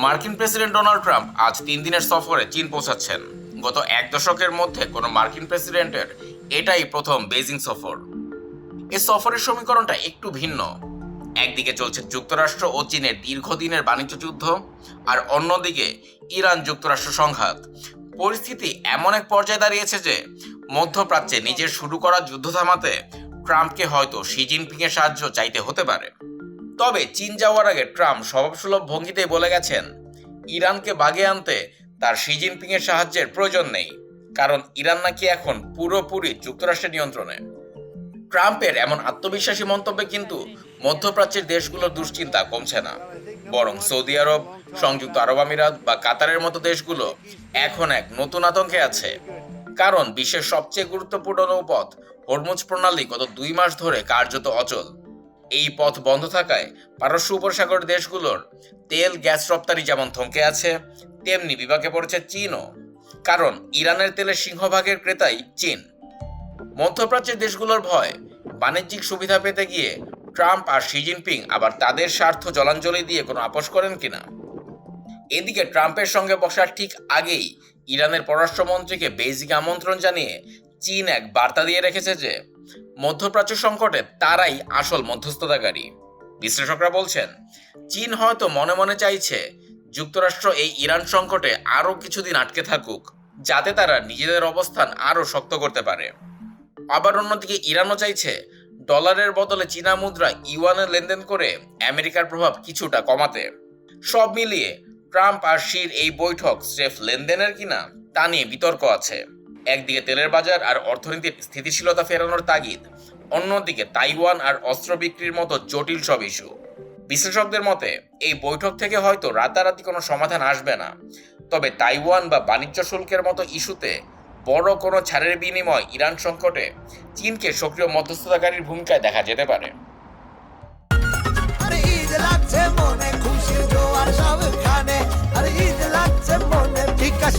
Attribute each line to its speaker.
Speaker 1: মার্কিন president Donald Trump আজ 3 দিনের সফরে চীন পৌঁছাচ্ছেন। গত এক দশকের মধ্যে কোনো মার্কিন প্রেসিডেন্টের এটাই প্রথম বেজিং সফর। এই সফরের সমীকরণটা একটু ভিন্ন। একদিকে চলছে যুক্তরাষ্ট্র ও চীনের দীর্ঘদিনের বাণিজ্য যুদ্ধ, আর অন্যদিকে ইরান যুক্তরাষ্ট্র সংঘাত। পরিস্থিতি এমন এক পর্যায়ে দাঁড়িয়েছে যে মধ্যপ্রাচ্যে নিজের শুরু করা যুদ্ধ থামাতে ট্রাম্পকে হয়তো শি জিনপিংয়ের সাহায্য চাইতে হতে পারে। তবে চীন যাওয়ার আগে ট্রাম্প স্বভাবসুলভ ভঙ্গিতেই বলে গেছেন, ইরানকে বাগে আনতে তার শি জিনপিংয়ের সাহায্যের প্রয়োজন নেই, কারণ ইরান নাকি এখন পুরোপুরি যুক্তরাষ্ট্রের নিয়ন্ত্রণে। ট্রাম্পের এমন আত্মবিশ্বাসী মন্তব্যে কিন্তু মধ্যপ্রাচ্যের দুশ্চিন্তা দুশ্চিন্তা কমছে না, বরং সৌদি আরব, সংযুক্ত আরব আমিরাত বা কাতারের মতো দেশগুলো এখন এক নতুন আতঙ্কে আছে। কারণ বিশ্বের সবচেয়ে গুরুত্বপূর্ণ নৌপথ হরমুজ প্রণালী গত 2 মাস ধরে কার্যত অচল। এই পথ বন্ধ থাকায় পারস্য উপসাগরের দেশগুলোর তেল গ্যাস রপ্তানি যেমন থমকে আছে, তেমনি বিপাকে পড়েছে চীনও। কারণ ইরানের তেলের সিংহভাগের ক্রেতাই চীন। মধ্যপ্রাচ্যের দেশগুলোর ভয়, বাণিজ্যিক সুবিধা পেতে গিয়ে ট্রাম্প আর শি জিনপিং আবার তাদের স্বার্থ জলাঞ্জলি দিয়ে কোনো আপোষ করেন কিনা। এদিকে ট্রাম্পের সঙ্গে বসার ঠিক আগেই ইরানের পররাষ্ট্রমন্ত্রীকে বেইজিং আমন্ত্রণ জানিয়ে চীন এক বার্তা দিয়ে রেখেছে যে মধ্যপ্রাচ্য সংকটে তারাই আসল মধ্যস্থতাকারী। বিশ্লেষকরা বলছেন, চীন হয়তো মনে মনে চাইছে যুক্তরাষ্ট্র এই ইরান সংকটে আরও কিছুদিন আটকে থাকুক, যাতে তারা নিজেদের অবস্থান আরও শক্ত করতে পারে। আবার অন্যদিকে ইরানও চাইছে ডলারের বদলে চীনা মুদ্রা ইউয়ানে লেনদেন করে আমেরিকার প্রভাব কিছুটা কমাতে। সব মিলিয়ে ট্রাম্প আর শির এই বৈঠক স্রেফ লেনদেনের কিনা তা নিয়ে বিতর্ক আছে। একদিকে তেলের বাজার আর অর্থনীতির স্থিতিশীলতা ফেরানোর তাগিদ, অন্যদিকে তাইওয়ান আর অস্ত্র বিক্রির মতো জটিল সব ইস্যু। বিশ্লেষকদের মতে এই বৈঠক থেকে হয়তো রাতারাতি কোনো সমাধান আসবে না, তবে তাইওয়ান বা বাণিজ্য শুল্কের মতো ইস্যুতে বড় কোনো ছাড়ের বিনিময় ইরান সংকটে চীনকে সক্রিয় মধ্যস্থতাকারীর ভূমিকায় দেখা যেতে পারে।
Speaker 2: ঈদ লাগছে মনে খুশি জোয়ার সবখানে, আর ঈদ লাগছে মনে বিকাশ